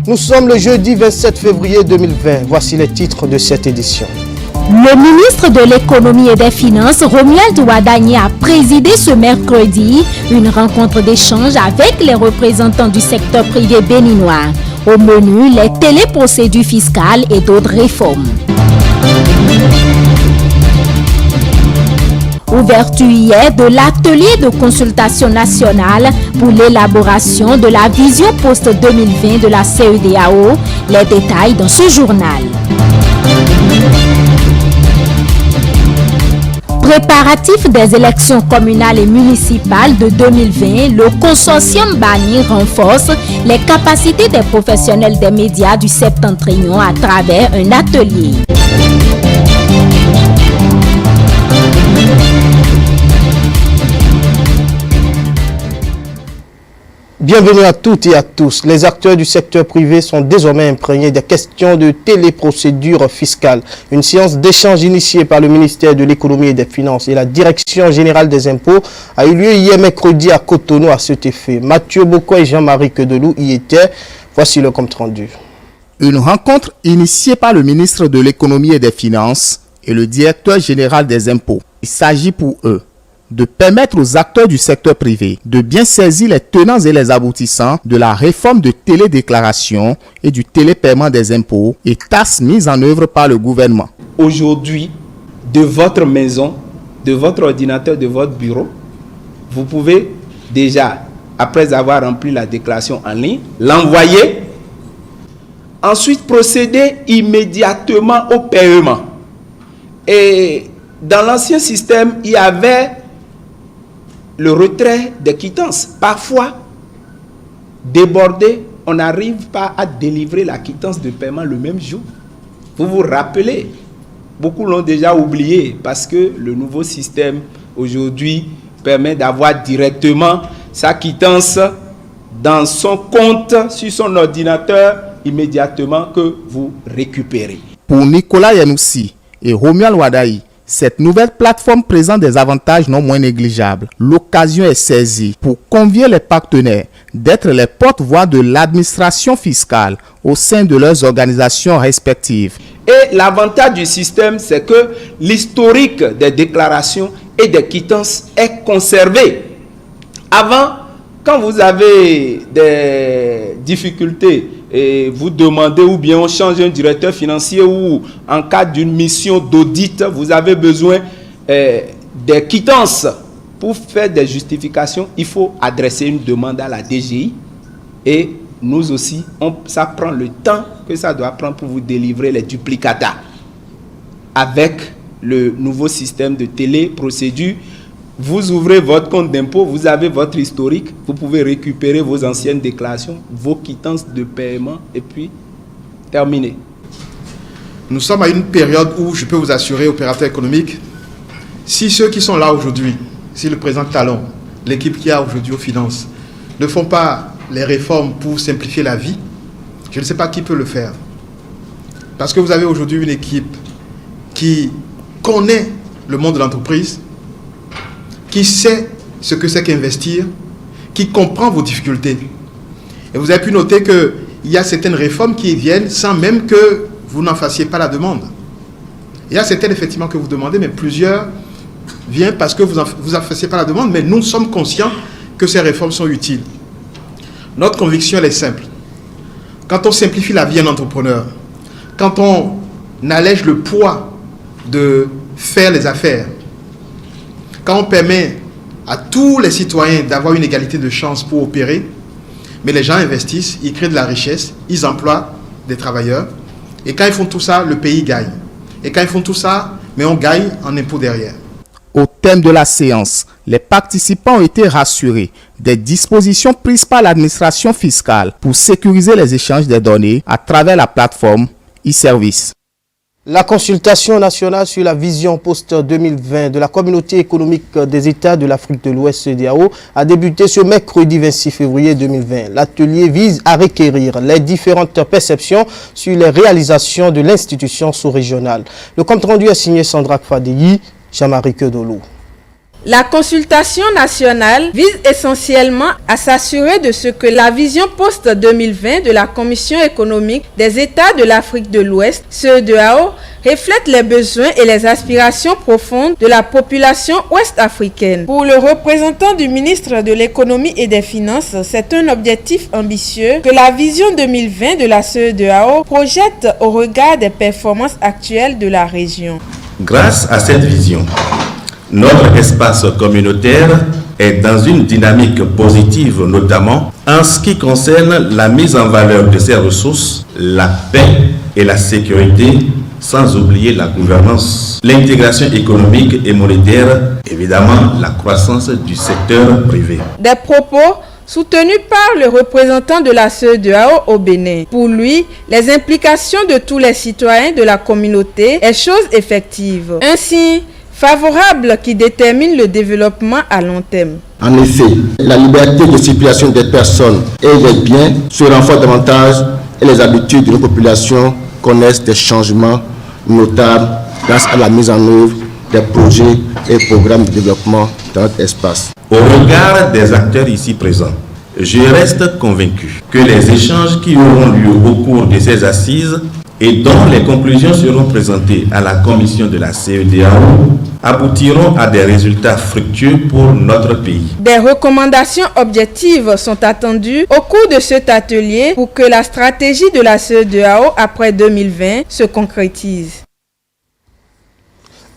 Nous sommes le jeudi 27 février 2020. Voici les titres de cette édition. Le ministre de l'économie et des finances, Romuald Wadagni, a présidé ce mercredi une rencontre d'échange avec les représentants du secteur privé béninois. Au menu, les téléprocédures fiscales et d'autres réformes. Ouverture hier de l'atelier de consultation nationale pour l'élaboration de la vision post-2020 de la CEDEAO. Les détails dans ce journal. Préparatifs des élections communales et municipales de 2020, le consortium BANI renforce les capacités des professionnels des médias du Septentrion à travers un atelier. Bienvenue à toutes et à tous. Les acteurs du secteur privé sont désormais imprégnés des questions de téléprocédure fiscale. Une séance d'échange initiée par le ministère de l'économie et des finances et la direction générale des impôts a eu lieu hier mercredi à Cotonou à cet effet. Mathieu Boko et Jean-Marie Kedelou y étaient. Voici le compte rendu. Une rencontre initiée par le ministre de l'économie et des finances et le directeur général des impôts. Il s'agit pour eux de permettre aux acteurs du secteur privé de bien saisir les tenants et les aboutissants de la réforme de télédéclaration et du télépaiement des impôts et tasses mises en œuvre par le gouvernement. Aujourd'hui, de votre maison, de votre ordinateur, de votre bureau, vous pouvez déjà, après avoir rempli la déclaration en ligne, l'envoyer. Ensuite, procéder immédiatement au paiement. Et dans l'ancien système, il y avait le retrait des quittances. Parfois, débordé, on n'arrive pas à délivrer la quittance de paiement le même jour. Vous vous rappelez, beaucoup l'ont déjà oublié parce que le nouveau système aujourd'hui permet d'avoir directement sa quittance dans son compte sur son ordinateur immédiatement que vous récupérez. Pour Nicolas Yanoussi et Romuald Wadagni, cette nouvelle plateforme présente des avantages non moins négligeables. L'occasion est saisie pour convier les partenaires d'être les porte-voix de l'administration fiscale au sein de leurs organisations respectives. Et l'avantage du système, c'est que l'historique des déclarations et des quittances est conservé. Avant, quand vous avez des difficultés et vous demandez ou bien on change un directeur financier ou en cas d'une mission d'audit, vous avez besoin des quittances pour faire des justifications, il faut adresser une demande à la DGI et nous aussi, ça prend le temps que ça doit prendre pour vous délivrer les duplicata. Avec le nouveau système de téléprocédure, vous ouvrez votre compte d'impôt, vous avez votre historique, vous pouvez récupérer vos anciennes déclarations, vos quittances de paiement et puis terminer. Nous sommes à une période où je peux vous assurer, opérateurs économiques, si ceux qui sont là aujourd'hui, si le président Talon, l'équipe qui a aujourd'hui aux finances, ne font pas les réformes pour simplifier la vie, je ne sais pas qui peut le faire. Parce que vous avez aujourd'hui une équipe qui connaît le monde de l'entreprise, qui sait ce que c'est qu'investir, qui comprend vos difficultés. Et vous avez pu noter qu'il y a certaines réformes qui viennent sans même que vous n'en fassiez pas la demande. Il y a certaines effectivement que vous demandez, mais plusieurs viennent parce que vous n'en faisiez pas la demande, mais nous sommes conscients que ces réformes sont utiles. Notre conviction, elle est simple. Quand on simplifie la vie d'un entrepreneur, quand on allège le poids de faire les affaires, quand on permet à tous les citoyens d'avoir une égalité de chance pour opérer, mais les gens investissent, ils créent de la richesse, ils emploient des travailleurs, et quand ils font tout ça, le pays gagne. Et quand ils font tout ça, mais on gagne en impôts derrière. Au thème de la séance, les participants ont été rassurés des dispositions prises par l'administration fiscale pour sécuriser les échanges des données à travers la plateforme e-Service. La consultation nationale sur la vision post-2020 de la communauté économique des États de l'Afrique de l'Ouest CEDEAO a débuté ce mercredi 26 février 2020. L'atelier vise à requérir les différentes perceptions sur les réalisations de l'institution sous-régionale. Le compte rendu est signé Sandra Kfadeyi, Jean-Marie Kedelou. La consultation nationale vise essentiellement à s'assurer de ce que la vision post-2020 de la Commission économique des États de l'Afrique de l'Ouest, CEDEAO, reflète les besoins et les aspirations profondes de la population ouest-africaine. Pour le représentant du ministre de l'Économie et des Finances, c'est un objectif ambitieux que la vision 2020 de la CEDEAO projette au regard des performances actuelles de la région. Grâce à cette vision, notre espace communautaire est dans une dynamique positive, notamment en ce qui concerne la mise en valeur de ses ressources, la paix et la sécurité, sans oublier la gouvernance, l'intégration économique et monétaire, évidemment la croissance du secteur privé. Des propos soutenus par le représentant de la CEDEAO au Bénin. Pour lui, les implications de tous les citoyens de la communauté est chose effective. Ainsi, favorable qui détermine le développement à long terme. En effet, la liberté de circulation des personnes et des biens se renforce davantage et les habitudes de nos populations connaissent des changements notables grâce à la mise en œuvre des projets et programmes de développement dans notre espace. Au regard des acteurs ici présents, je reste convaincu que les échanges qui auront lieu au cours de ces assises et dont les conclusions seront présentées à la commission de la CEDEAO aboutiront à des résultats fructueux pour notre pays. Des recommandations objectives sont attendues au cours de cet atelier pour que la stratégie de la CEDEAO après 2020 se concrétise.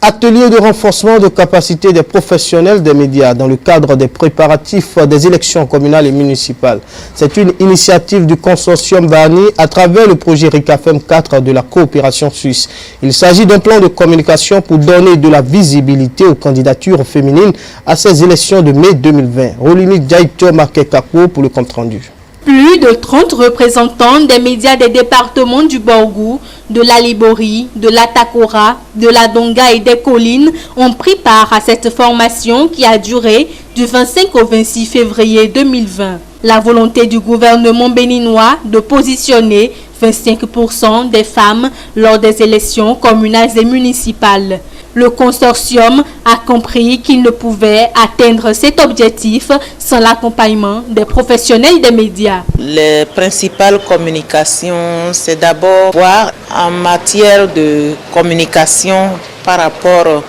Atelier de renforcement de capacité des professionnels des médias dans le cadre des préparatifs des élections communales et municipales. C'est une initiative du consortium Bani à travers le projet RICAFEM 4 de la coopération suisse. Il s'agit d'un plan de communication pour donner de la visibilité aux candidatures féminines à ces élections de mai 2020. Rolini Djaïto Marquekako pour le compte-rendu. Plus de 30 représentants des médias des départements du Borgou, de la Libori, de la Takora, de la Donga et des Collines ont pris part à cette formation qui a duré du 25 au 26 février 2020. La volonté du gouvernement béninois de positionner 25% des femmes lors des élections communales et municipales. Le consortium a compris qu'il ne pouvait atteindre cet objectif sans l'accompagnement des professionnels des médias. Les principales communications, c'est d'abord voir en matière de communication par rapport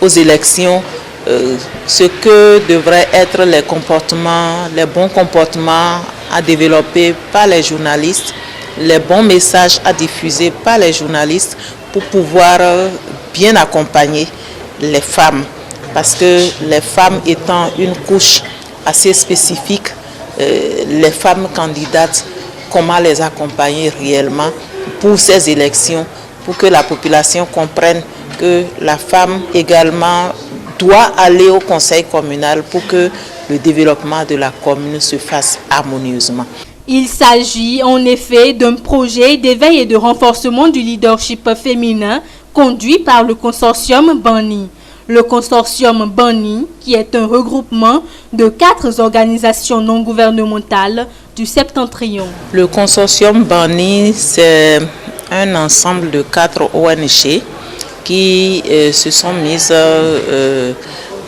aux élections ce que devraient être les comportements, les bons comportements à développer par les journalistes, les bons messages à diffuser par les journalistes pour pouvoir bien accompagner les femmes. Parce que les femmes étant une couche assez spécifique, les femmes candidates, comment les accompagner réellement pour ces élections, pour que la population comprenne que la femme également doit aller au conseil communal pour que le développement de la commune se fasse harmonieusement. Il s'agit en effet d'un projet d'éveil et de renforcement du leadership féminin conduit par le consortium Bani. Le consortium Bani, qui est un regroupement de 4 organisations non gouvernementales du Septentrion. Le consortium Bani, c'est un ensemble de 4 ONG qui se sont mises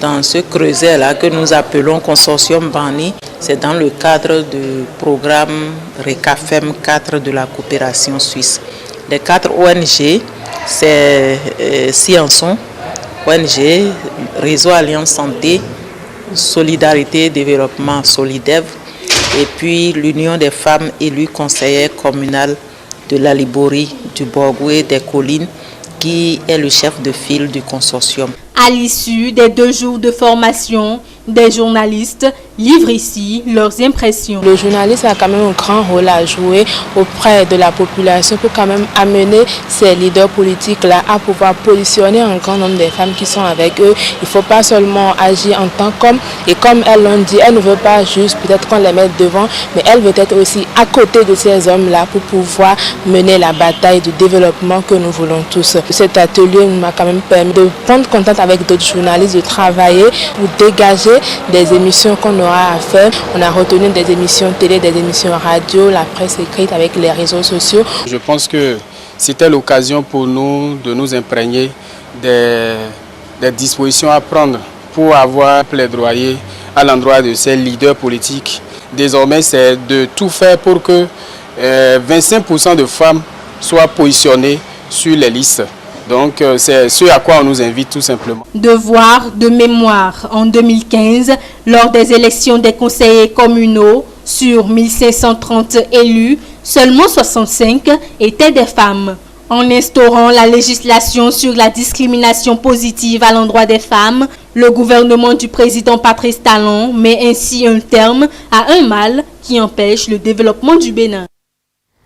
dans ce creuset-là que nous appelons consortium Bani. C'est dans le cadre du programme RICAFEM 4 de la coopération suisse. Les 4 ONG, c'est Sciençon, ONG, Réseau Alliance Santé, Solidarité et Développement Solidev, et puis l'Union des femmes élues conseillères communales de la Libori, du Borgou et des Collines, qui est le chef de file du consortium. À l'issue des 2 jours de formation, des journalistes livrent ici leurs impressions. Le journaliste a quand même un grand rôle à jouer auprès de la population pour quand même amener ces leaders politiques-là à pouvoir positionner un grand nombre de femmes qui sont avec eux. Il ne faut pas seulement agir en tant qu'homme. Et comme elles l'ont dit, elle ne veut pas juste peut-être qu'on les mette devant, mais elle veut être aussi à côté de ces hommes-là pour pouvoir mener la bataille du développement que nous voulons tous. Cet atelier m'a quand même permis de prendre contact avec d'autres journalistes, de travailler pour dégager des émissions qu'on aura à faire. On a retenu des émissions télé, des émissions radio, la presse écrite avec les réseaux sociaux. Je pense que c'était l'occasion pour nous de nous imprégner des dispositions à prendre pour avoir plaidoyer à l'endroit de ces leaders politiques. Désormais, c'est de tout faire pour que 25% de femmes soient positionnées sur les listes. Donc, c'est ce à quoi on nous invite tout simplement. Devoir de mémoire en 2015, lors des élections des conseillers communaux, sur 1530 élus, seulement 65 étaient des femmes. En instaurant la législation sur la discrimination positive à l'endroit des femmes, le gouvernement du président Patrice Talon met ainsi un terme à un mal qui empêche le développement du Bénin.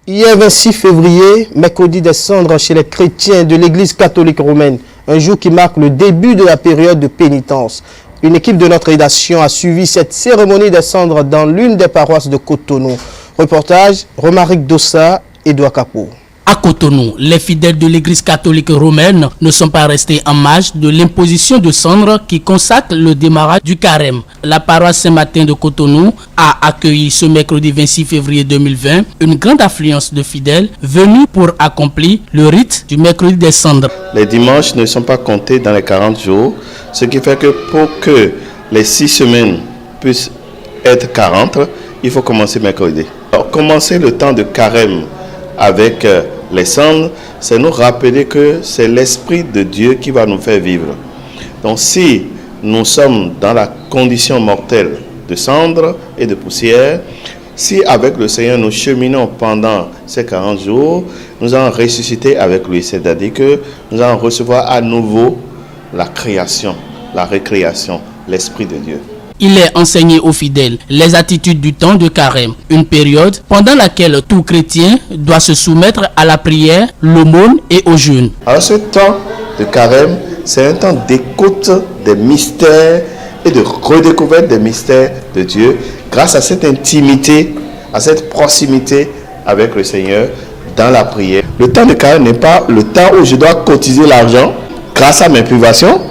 Hier 26 février, mercredi des cendres chez les chrétiens de l'église catholique romaine, un jour qui marque le début de la période de pénitence. Une équipe de notre rédaction a suivi cette cérémonie des cendres dans l'une des paroisses de Cotonou. Reportage, Romaric Dossa et Edouard Capot. À Cotonou, les fidèles de l'église catholique romaine ne sont pas restés en marge de l'imposition de cendres qui consacre le démarrage du carême. La paroisse Saint-Martin de Cotonou a accueilli ce mercredi 26 février 2020 une grande affluence de fidèles venus pour accomplir le rite du mercredi des cendres. Les dimanches ne sont pas comptés dans les 40 jours, ce qui fait que pour que les 6 semaines puissent être 40, il faut commencer mercredi. Alors, commencer le temps de carême avec les cendres, c'est nous rappeler que c'est l'Esprit de Dieu qui va nous faire vivre. Donc si nous sommes dans la condition mortelle de cendres et de poussière, si avec le Seigneur nous cheminons pendant ces 40 jours, nous allons ressusciter avec lui, c'est-à-dire que nous allons recevoir à nouveau la création, la récréation, l'Esprit de Dieu. Il est enseigné aux fidèles les attitudes du temps de carême, une période pendant laquelle tout chrétien doit se soumettre à la prière, l'aumône et au jeûne. Alors ce temps de carême, c'est un temps d'écoute des mystères et de redécouverte des mystères de Dieu grâce à cette intimité, à cette proximité avec le Seigneur dans la prière. Le temps de carême n'est pas le temps où je dois cotiser l'argent grâce à mes privations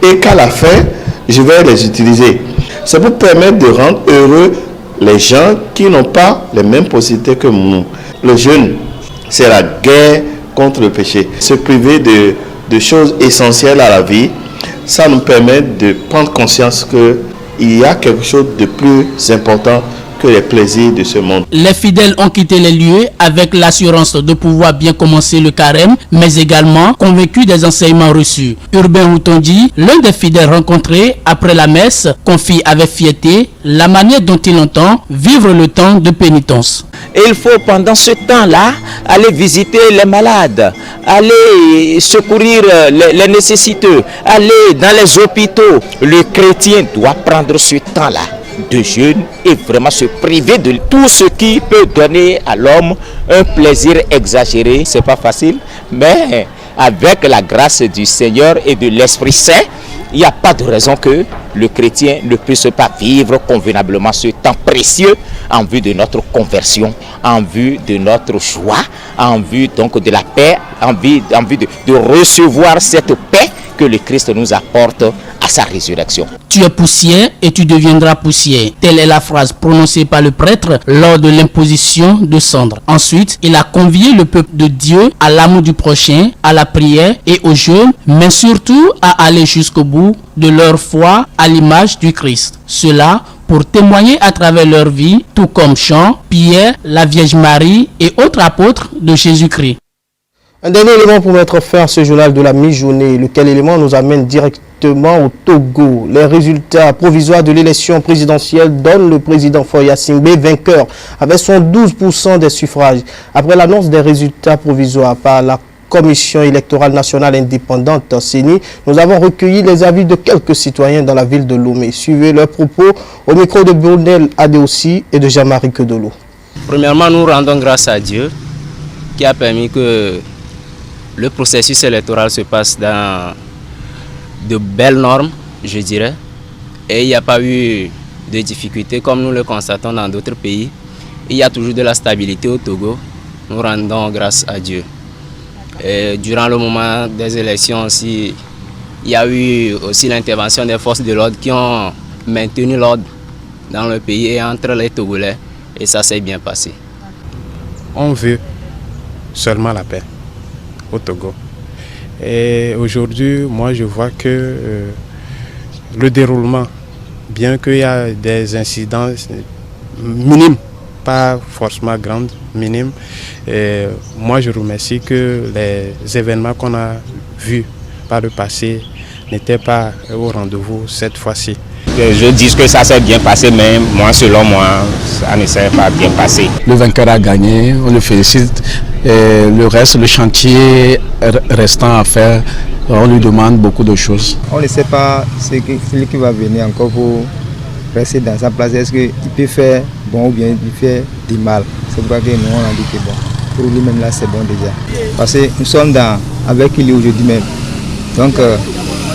et qu'à la fin, je vais les utiliser. C'est pour permettre de rendre heureux les gens qui n'ont pas les mêmes possibilités que nous. Le jeûne, c'est la guerre contre le péché. Se priver de choses essentielles à la vie, ça nous permet de prendre conscience qu'il y a quelque chose de plus important que les plaisirs de ce monde. Les fidèles ont quitté les lieux avec l'assurance de pouvoir bien commencer le carême, mais également convaincus des enseignements reçus. Urbain Houtondi, l'un des fidèles rencontrés après la messe, confie avec fierté la manière dont il entend vivre le temps de pénitence. Et il faut pendant ce temps-là aller visiter les malades, aller secourir les nécessiteux, aller dans les hôpitaux. Le chrétien doit prendre ce temps-là de jeûne et vraiment se priver de tout ce qui peut donner à l'homme un plaisir exagéré. C'est pas facile, mais avec la grâce du Seigneur et de l'Esprit Saint, il n'y a pas de raison que le chrétien ne puisse pas vivre convenablement ce temps précieux en vue de notre conversion, en vue de notre joie, en vue donc de la paix, en vue de recevoir cette paix que le Christ nous apporte à sa résurrection. Tu es poussière et tu deviendras poussière. Telle est la phrase prononcée par le prêtre lors de l'imposition de cendres. Ensuite, il a convié le peuple de Dieu à l'amour du prochain, à la prière et au jeûne, mais surtout à aller jusqu'au bout de leur foi à l'image du Christ. Cela pour témoigner à travers leur vie, tout comme Jean, Pierre, la Vierge Marie et autres apôtres de Jésus-Christ. Un dernier élément pour mettre fin à ce journal de la mi-journée, lequel élément nous amène directement au Togo. Les résultats provisoires de l'élection présidentielle donnent le président Faure Gnassingbé vainqueur avec son 12% des suffrages. Après l'annonce des résultats provisoires par la Commission électorale nationale indépendante CENI, nous avons recueilli les avis de quelques citoyens dans la ville de Lomé. Suivez leurs propos au micro de Brunel Adeossi et de Jean-Marie Kedolo. Premièrement, nous rendons grâce à Dieu qui a permis que le processus électoral se passe dans de belles normes, je dirais, et il n'y a pas eu de difficultés comme nous le constatons dans d'autres pays. Il y a toujours de la stabilité au Togo. Nous rendons grâce à Dieu. Et durant le moment des élections aussi, il y a eu aussi l'intervention des forces de l'ordre qui ont maintenu l'ordre dans le pays et entre les Togolais, et ça s'est bien passé. On veut seulement la paix au Togo. Et aujourd'hui, moi je vois que le déroulement, bien qu'il y a des incidents minimes, pas forcément grandes, minimes, moi je remercie que les événements qu'on a vus par le passé n'étaient pas au rendez-vous cette fois-ci. Je dis que ça s'est bien passé, mais moi, selon moi, ça ne s'est pas bien passé. Le vainqueur a gagné, on le félicite. Et le reste, le chantier restant à faire, on lui demande beaucoup de choses. On ne sait pas celui qui va venir encore pour rester dans sa place. Est-ce qu'il peut faire bon ou bien il fait du mal? C'est pourquoi que nous, on a dit que bon, pour lui-même là, c'est bon déjà. Parce que nous sommes avec lui aujourd'hui même. Donc,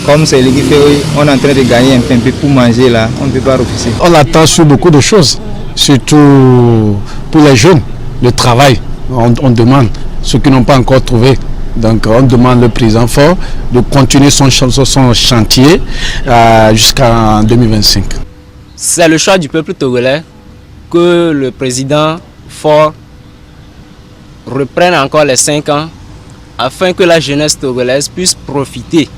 comme c'est lui qui fait, on est en train de gagner un peu pour manger là, on ne peut pas refuser. On attend sur beaucoup de choses, surtout pour les jeunes, le travail. On demande, ceux qui n'ont pas encore trouvé. Donc on demande le président Faure de continuer son chantier jusqu'en 2025. C'est le choix du peuple togolais que le président Faure reprenne encore les 5 ans afin que la jeunesse togolaise puisse profiter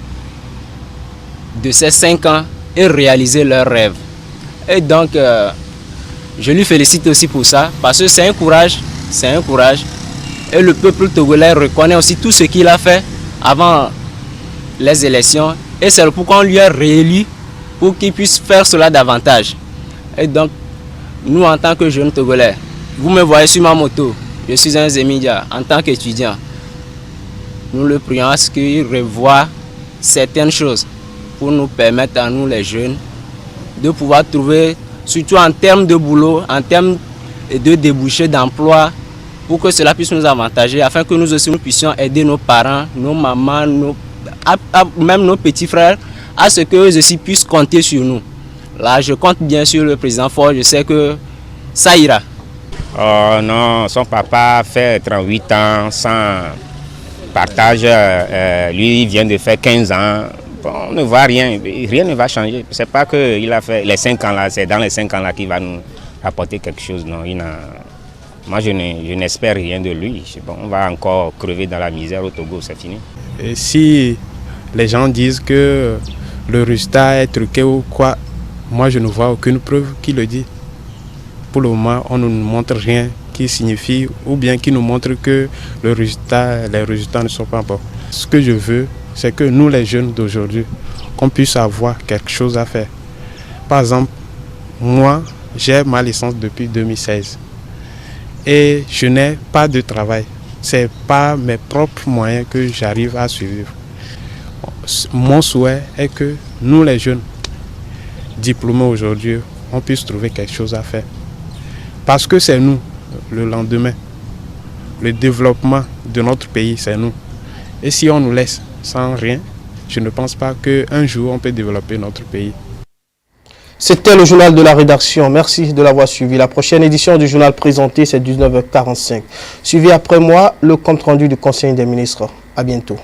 de ces 5 ans et réaliser leurs rêves. Et donc, je lui félicite aussi pour ça, parce que c'est un courage, Et le peuple togolais reconnaît aussi tout ce qu'il a fait avant les élections. Et c'est pourquoi on lui a réélu pour qu'il puisse faire cela davantage. Et donc, nous en tant que jeunes togolais, vous me voyez sur ma moto, je suis un Zemidia en tant qu'étudiant. Nous le prions à ce qu'il revoie certaines choses pour nous permettre à nous les jeunes de pouvoir trouver, surtout en termes de boulot, en termes de débouchés d'emploi, pour que cela puisse nous avantager, afin que nous aussi nous puissions aider nos parents, nos mamans, même nos petits frères, à ce qu'eux aussi puissent compter sur nous. Là, je compte bien sur le président Faure, je sais que ça ira. Oh non, son papa fait 38 ans sans partage, lui il vient de faire 15 ans. Bon, on ne voit rien ne va changer. C'est pas qu'il a fait les 5 ans là, c'est dans les 5 ans là qu'il va nous apporter quelque chose. Non, moi je n'espère rien de lui. Bon, on va encore crever dans la misère au Togo, c'est fini. Et si les gens disent que le résultat est truqué ou quoi, moi je ne vois aucune preuve qui le dit. Pour le moment, on ne nous montre rien qui signifie ou bien qui nous montre que les résultats ne sont pas bons. Ce que je veux, c'est que nous les jeunes d'aujourd'hui, qu'on puisse avoir quelque chose à faire. Par exemple, moi, j'ai ma licence depuis 2016 et je n'ai pas de travail. Ce n'est pas mes propres moyens que j'arrive à suivre. Mon souhait est que nous les jeunes diplômés aujourd'hui, on puisse trouver quelque chose à faire. Parce que c'est nous, le lendemain. Le développement de notre pays, c'est nous. Et si on nous laisse sans rien, je ne pense pas qu'un jour on peut développer notre pays. C'était le journal de la rédaction. Merci de l'avoir suivi. La prochaine édition du journal présenté, c'est 19h45. Suivez après moi le compte rendu du Conseil des ministres. À bientôt.